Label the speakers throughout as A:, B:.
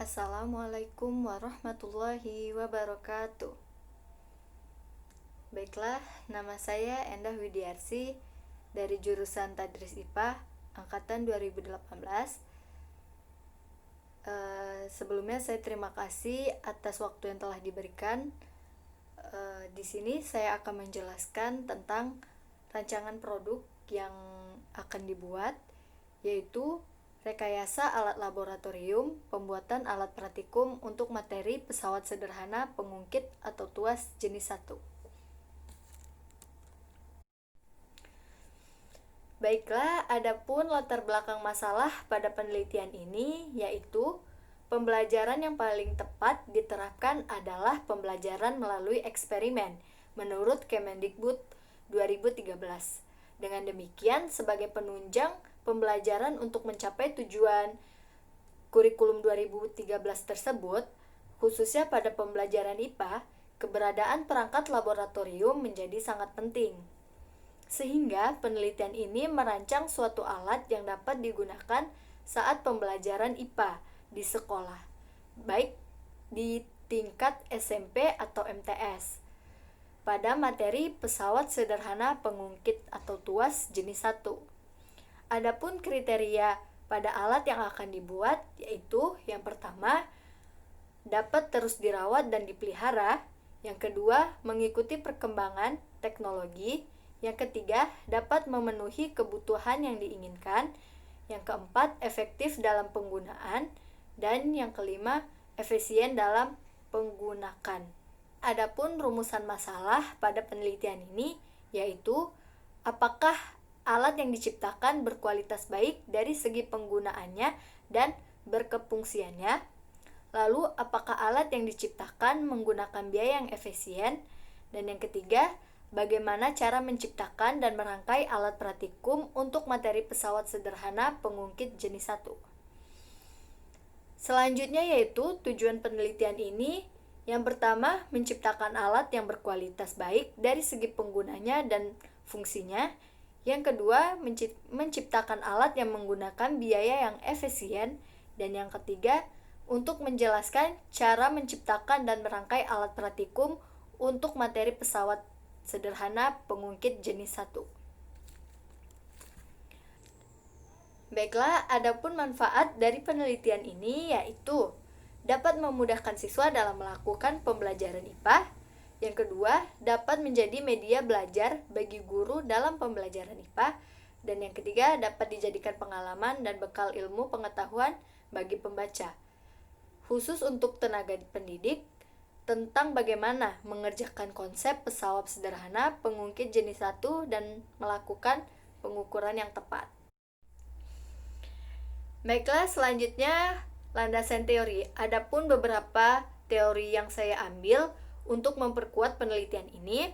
A: Assalamualaikum warahmatullahi wabarakatuh. Baiklah, nama saya Endah Widiarsi dari jurusan Tadris IPA angkatan 2018. Sebelumnya saya terima kasih atas waktu yang telah diberikan. Di sini saya akan menjelaskan tentang rancangan produk yang akan dibuat, yaitu rekayasa alat laboratorium, pembuatan alat praktikum untuk materi pesawat sederhana pengungkit atau tuas jenis 1. Baiklah, adapun latar belakang masalah pada penelitian ini yaitu pembelajaran yang paling tepat diterapkan adalah pembelajaran melalui eksperimen menurut Kemendikbud 2013. Dengan demikian, sebagai penunjang pembelajaran untuk mencapai tujuan kurikulum 2013 tersebut, khususnya pada pembelajaran IPA, keberadaan perangkat laboratorium menjadi sangat penting. Sehingga penelitian ini merancang suatu alat yang dapat digunakan saat pembelajaran IPA di sekolah, baik di tingkat SMP atau MTS, pada materi pesawat sederhana pengungkit atau tuas jenis 1. Adapun kriteria pada alat yang akan dibuat yaitu yang pertama, dapat terus dirawat dan dipelihara, yang kedua, mengikuti perkembangan teknologi, yang ketiga, dapat memenuhi kebutuhan yang diinginkan, yang keempat, efektif dalam penggunaan, dan yang kelima, efisien dalam penggunakan. Adapun rumusan masalah pada penelitian ini yaitu apakah alat yang diciptakan berkualitas baik dari segi penggunaannya dan berkefungsiannya. Lalu, apakah alat yang diciptakan menggunakan biaya yang efisien? Dan yang ketiga, bagaimana cara menciptakan dan merangkai alat praktikum untuk materi pesawat sederhana pengungkit jenis 1. Selanjutnya yaitu tujuan penelitian ini. Yang pertama, menciptakan alat yang berkualitas baik dari segi penggunanya dan fungsinya. Yang kedua, menciptakan alat yang menggunakan biaya yang efisien. Dan yang ketiga, untuk menjelaskan cara menciptakan dan merangkai alat praktikum untuk materi pesawat sederhana pengungkit jenis 1. Baiklah, adapun manfaat dari penelitian ini yaitu dapat memudahkan siswa dalam melakukan pembelajaran IPA. Yang kedua, dapat menjadi media belajar bagi guru dalam pembelajaran IPA. Dan yang ketiga, dapat dijadikan pengalaman dan bekal ilmu pengetahuan bagi pembaca, khusus untuk tenaga pendidik, tentang bagaimana mengerjakan konsep pesawat sederhana pengungkit jenis 1 dan melakukan pengukuran yang tepat. Baiklah, selanjutnya landasan teori. Adapun beberapa teori yang saya ambil untuk memperkuat penelitian ini,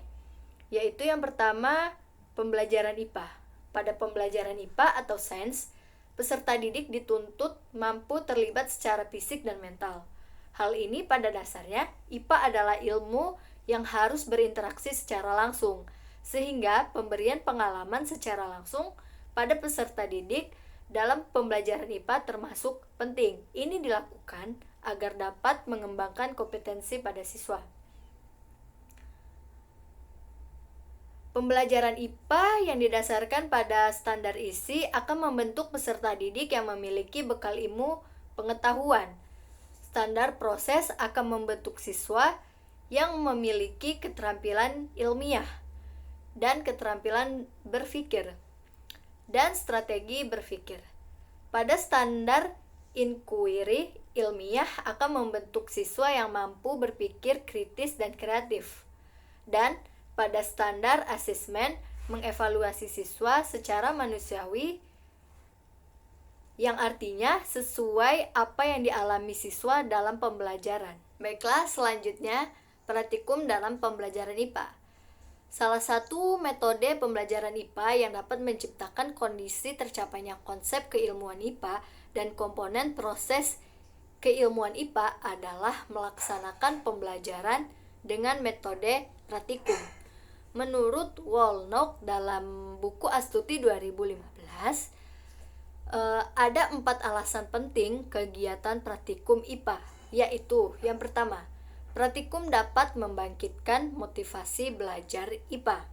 A: yaitu yang pertama, pembelajaran IPA. Pada pembelajaran IPA atau sains, peserta didik dituntut mampu terlibat secara fisik dan mental. Hal ini pada dasarnya IPA adalah ilmu yang harus berinteraksi secara langsung, sehingga pemberian pengalaman secara langsung pada peserta didik dalam pembelajaran IPA termasuk penting. Ini dilakukan agar dapat mengembangkan kompetensi pada siswa. Pembelajaran IPA yang didasarkan pada standar isi akan membentuk peserta didik yang memiliki bekal ilmu pengetahuan. Standar proses akan membentuk siswa yang memiliki keterampilan ilmiah dan keterampilan berpikir dan strategi berpikir. Pada standar inquiry ilmiah akan membentuk siswa yang mampu berpikir kritis dan kreatif. Dan pada standar asesmen mengevaluasi siswa secara manusiawi, yang artinya sesuai apa yang dialami siswa dalam pembelajaran. Baiklah, selanjutnya praktikum dalam pembelajaran IPA. Salah satu metode pembelajaran IPA yang dapat menciptakan kondisi tercapainya konsep keilmuan IPA dan komponen proses keilmuan IPA adalah melaksanakan pembelajaran dengan metode praktikum. Menurut Wolnock dalam buku Astuti 2015, Ada 4 alasan penting kegiatan praktikum IPA, yaitu yang pertama, praktikum dapat membangkitkan motivasi belajar IPA.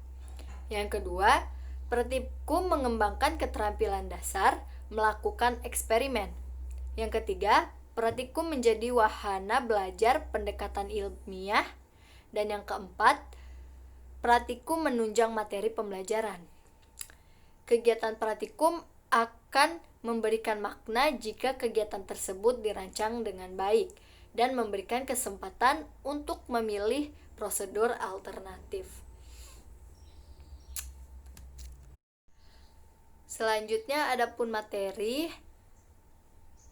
A: Yang kedua, praktikum mengembangkan keterampilan dasar melakukan eksperimen. Yang ketiga, praktikum menjadi wahana belajar pendekatan ilmiah. Dan yang keempat, praktikum menunjang materi pembelajaran. Kegiatan praktikum akan memberikan makna jika kegiatan tersebut dirancang dengan baik dan memberikan kesempatan untuk memilih prosedur alternatif. Selanjutnya adapun materi.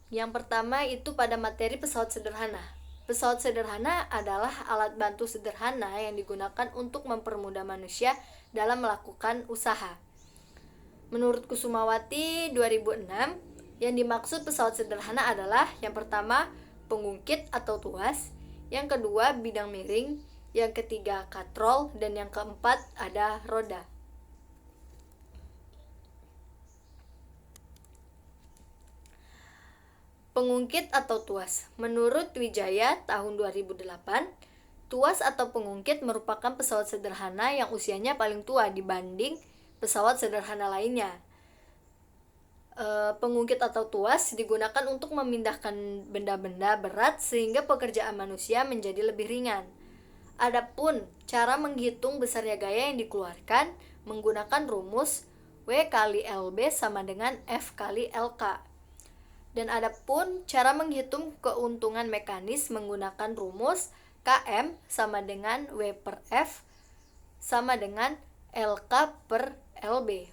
A: Yang pertama itu pada materi pesawat sederhana. Pesawat sederhana adalah alat bantu sederhana yang digunakan untuk mempermudah manusia dalam melakukan usaha. Menurut Kusumawati 2006, yang dimaksud pesawat sederhana adalah yang pertama pengungkit atau tuas, yang kedua bidang miring, yang ketiga katrol, dan yang keempat ada roda. Pengungkit atau tuas. Menurut Wijaya tahun 2008, tuas atau pengungkit merupakan pesawat sederhana yang usianya paling tua dibanding pesawat sederhana lainnya. Pengungkit atau tuas digunakan untuk memindahkan benda-benda berat sehingga pekerjaan manusia menjadi lebih ringan. Adapun cara menghitung besarnya gaya yang dikeluarkan menggunakan rumus W kali LB sama dengan F kali LK. Dan adapun cara menghitung keuntungan mekanis menggunakan rumus KM sama dengan W per F sama dengan LK per LB.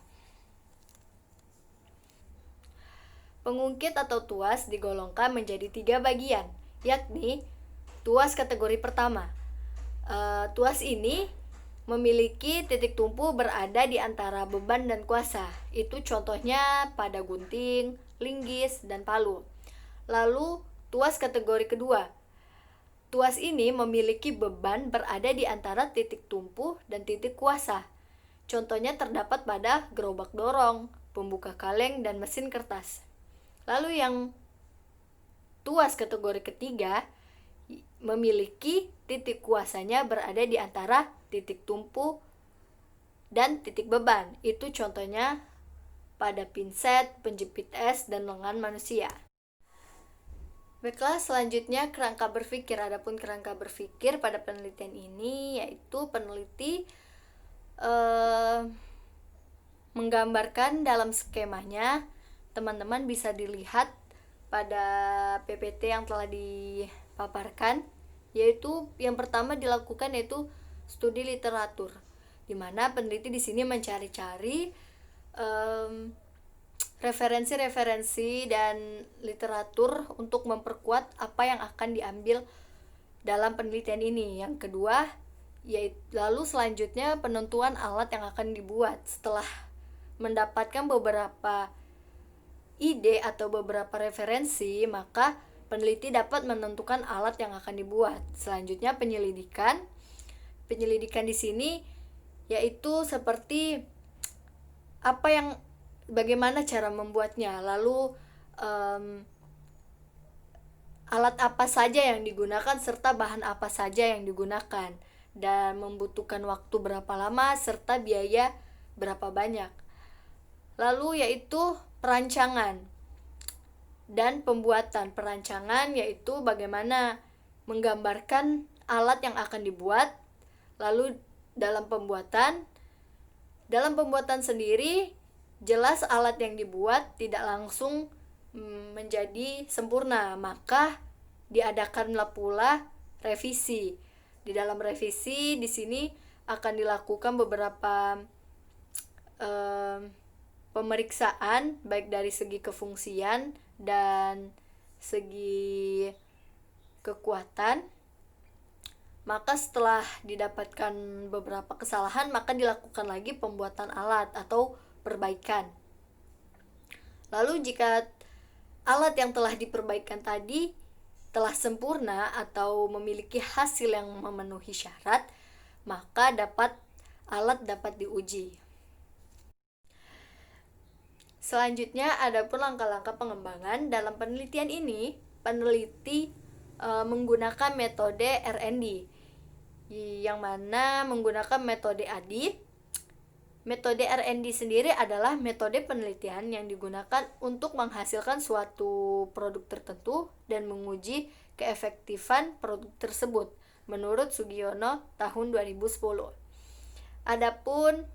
A: Pengungkit atau tuas digolongkan menjadi 3 bagian, yakni tuas kategori pertama. Tuas ini memiliki titik tumpu berada di antara beban dan kuasa. Itu contohnya pada gunting, linggis, dan palu. Lalu tuas kategori kedua. Tuas ini memiliki beban berada di antara titik tumpu dan titik kuasa. Contohnya terdapat pada gerobak dorong, pembuka kaleng, dan mesin kertas. Lalu yang tuas kategori ketiga memiliki titik kuasanya berada di antara titik tumpu dan titik beban. Itu contohnya pada pinset, penjepit es, dan lengan manusia. Baiklah, selanjutnya kerangka berpikir. Adapun kerangka berpikir pada penelitian ini yaitu peneliti menggambarkan dalam skemanya. Teman-teman bisa dilihat pada PPT yang telah dipaparkan, yaitu yang pertama dilakukan yaitu studi literatur, di mana peneliti di sini mencari-cari referensi-referensi dan literatur untuk memperkuat apa yang akan diambil dalam penelitian ini. Yang kedua, yaitu lalu selanjutnya penentuan alat yang akan dibuat. Setelah mendapatkan beberapa ide atau beberapa referensi, maka peneliti dapat menentukan alat yang akan dibuat. Selanjutnya penyelidikan. Penyelidikan di sini yaitu seperti bagaimana cara membuatnya, lalu alat apa saja yang digunakan serta bahan apa saja yang digunakan, dan membutuhkan waktu berapa lama serta biaya berapa banyak. Lalu yaitu perancangan dan pembuatan. Perancangan yaitu bagaimana menggambarkan alat yang akan dibuat. Lalu dalam pembuatan sendiri jelas alat yang dibuat tidak langsung menjadi sempurna, maka diadakanlah pula revisi. Di dalam revisi di sini akan dilakukan beberapa pemeriksaan baik dari segi kefungsian dan segi kekuatan. Maka setelah didapatkan beberapa kesalahan, maka dilakukan lagi pembuatan alat atau perbaikan. Lalu jika alat yang telah diperbaikan tadi telah sempurna atau memiliki hasil yang memenuhi syarat, maka alat dapat diuji. Selanjutnya, ada pun langkah-langkah pengembangan. Dalam penelitian ini, peneliti menggunakan metode R&D, yang mana menggunakan metode ADI. Metode R&D sendiri adalah metode penelitian yang digunakan untuk menghasilkan suatu produk tertentu dan menguji keefektifan produk tersebut, menurut Sugiono tahun 2010. Adapun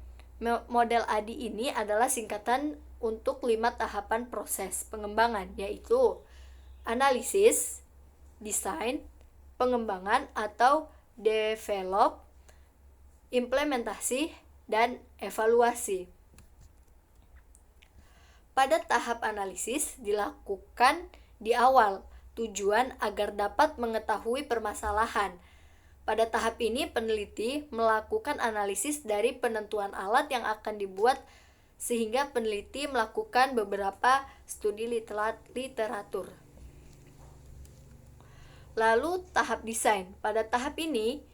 A: model ADI ini adalah singkatan untuk 5 tahapan proses pengembangan, yaitu analisis, desain, pengembangan atau develop, implementasi, dan evaluasi. Pada tahap analisis dilakukan di awal, tujuan agar dapat mengetahui permasalahan. Pada tahap ini peneliti melakukan analisis dari penentuan alat yang akan dibuat, sehingga peneliti melakukan beberapa studi literatur. Lalu tahap desain. Pada tahap ini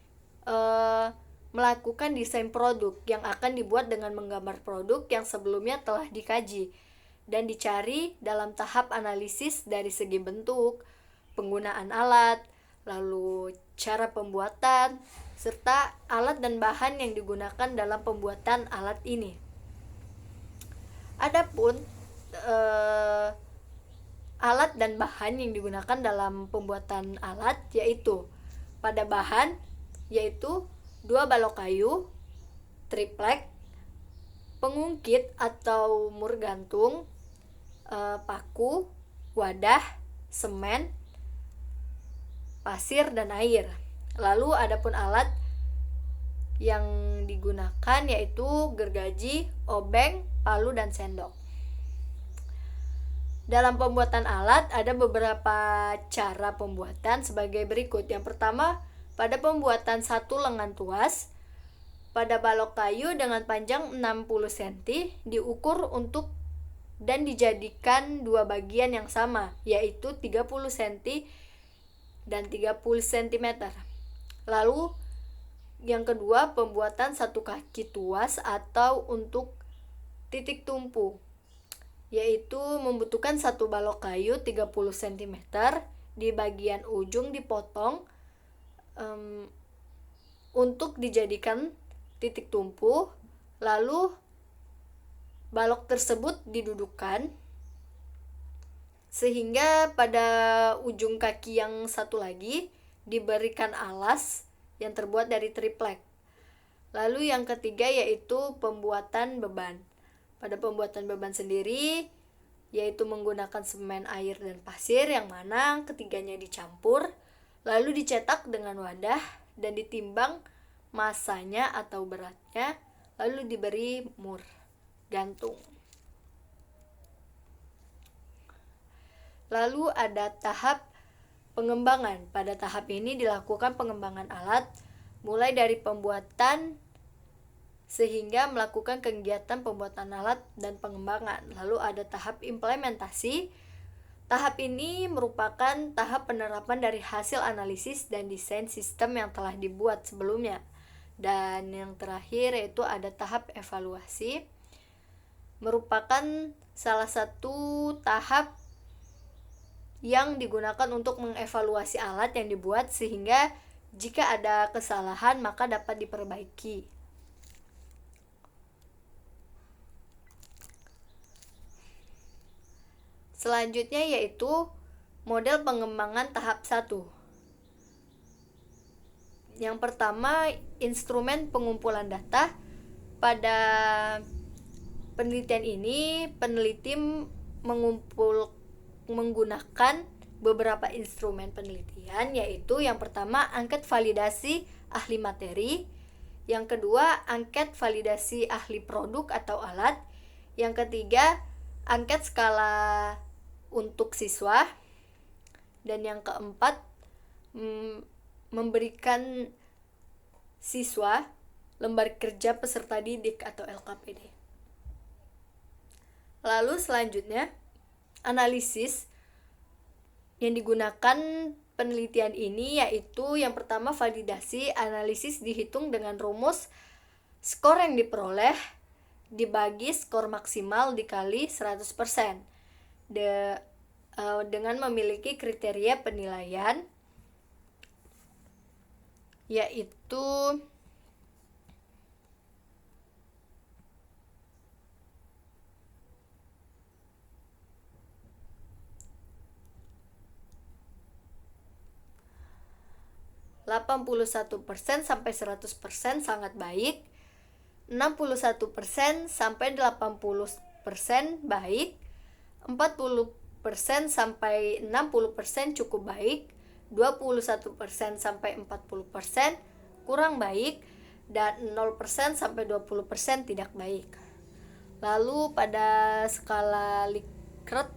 A: melakukan desain produk yang akan dibuat dengan menggambar produk yang sebelumnya telah dikaji dan dicari dalam tahap analisis dari segi bentuk, penggunaan alat, lalu cara pembuatan, serta alat dan bahan yang digunakan dalam pembuatan alat ini. Adapun alat dan bahan yang digunakan dalam pembuatan alat yaitu pada bahan yaitu 2 balok kayu, triplek, pengungkit atau mur gantung, paku, wadah, semen, pasir, dan air. Lalu adapun alat yang digunakan yaitu gergaji, obeng, palu, dan sendok. Dalam pembuatan alat ada beberapa cara pembuatan sebagai berikut. Yang pertama, pada pembuatan satu lengan tuas pada balok kayu dengan panjang 60 cm diukur untuk dan dijadikan 2 bagian yang sama, yaitu 30 cm dan 30 cm. Lalu yang kedua, pembuatan satu kaki tuas atau untuk titik tumpu, yaitu membutuhkan satu balok kayu 30 cm, di bagian ujung dipotong untuk dijadikan titik tumpu, lalu balok tersebut didudukkan sehingga pada ujung kaki yang satu lagi diberikan alas yang terbuat dari triplek. Lalu yang ketiga yaitu pembuatan beban. Pada pembuatan beban sendiri yaitu menggunakan semen, air, dan pasir, yang mana ketiganya dicampur lalu dicetak dengan wadah dan ditimbang masanya atau beratnya, lalu diberi mur gantung. Lalu ada tahap pengembangan. Pada tahap ini dilakukan pengembangan alat mulai dari pembuatan sehingga melakukan kegiatan pembuatan alat dan pengembangan. Lalu ada tahap implementasi. Tahap ini merupakan tahap penerapan dari hasil analisis dan desain sistem yang telah dibuat sebelumnya. Dan yang terakhir yaitu ada tahap evaluasi, merupakan salah satu tahap yang digunakan untuk mengevaluasi alat yang dibuat sehingga jika ada kesalahan maka dapat diperbaiki. Selanjutnya yaitu model pengembangan tahap 1. Yang pertama, instrumen pengumpulan data. Pada penelitian ini, peneliti menggunakan beberapa instrumen penelitian, yaitu yang pertama angket validasi ahli materi, yang kedua angket validasi ahli produk atau alat, yang ketiga angket skala untuk siswa, dan yang keempat memberikan siswa lembar kerja peserta didik atau LKPD. Lalu selanjutnya analisis yang digunakan penelitian ini yaitu yang pertama validasi. Analisis dihitung dengan rumus skor yang diperoleh dibagi skor maksimal dikali 100%. Dengan memiliki kriteria penilaian yaitu (81% sampai 100% sangat baik, 61% sampai 80% baik, 40% sampai 60% cukup baik, 21% sampai 40% kurang baik, dan 0% sampai 20% tidak baik. Lalu pada skala Likert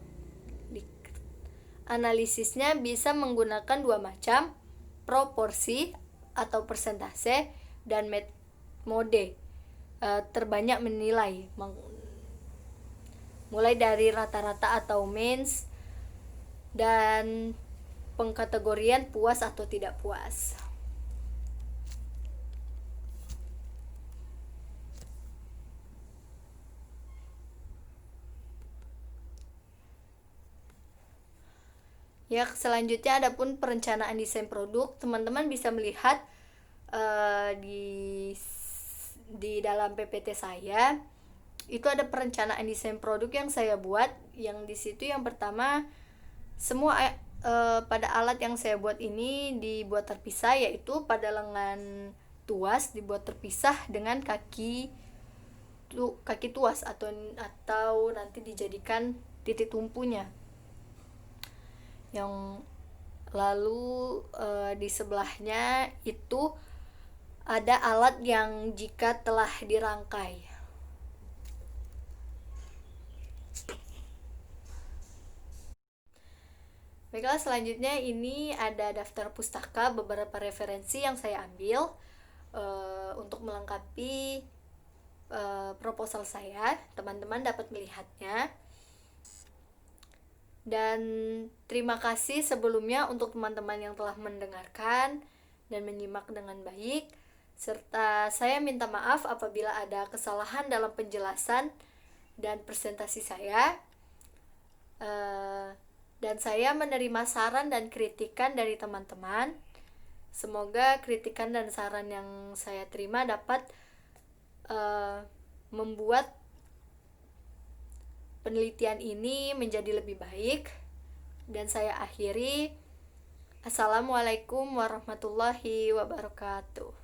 A: analisisnya bisa menggunakan dua macam, proporsi atau persentase dan mode terbanyak menilai, mulai dari rata-rata atau means, dan pengkategorian puas atau tidak puas. Ya, selanjutnya adapun perencanaan desain produk, teman-teman bisa melihat di dalam PPT saya itu ada perencanaan desain produk yang saya buat, yang di situ yang pertama semua pada alat yang saya buat ini dibuat terpisah, yaitu pada lengan tuas dibuat terpisah dengan kaki tuas atau nanti dijadikan titik tumpunya. Yang lalu di sebelahnya itu ada alat yang jika telah dirangkai. Baiklah, selanjutnya ini ada daftar pustaka beberapa referensi yang saya ambil untuk melengkapi proposal saya. Teman-teman dapat melihatnya. Dan terima kasih sebelumnya untuk teman-teman yang telah mendengarkan dan menyimak dengan baik, serta saya minta maaf apabila ada kesalahan dalam penjelasan dan presentasi saya. Dan saya menerima saran dan kritikan dari teman-teman. Semoga kritikan dan saran yang saya terima dapat membuat penelitian ini menjadi lebih baik. Dan saya akhiri. Assalamualaikum warahmatullahi wabarakatuh.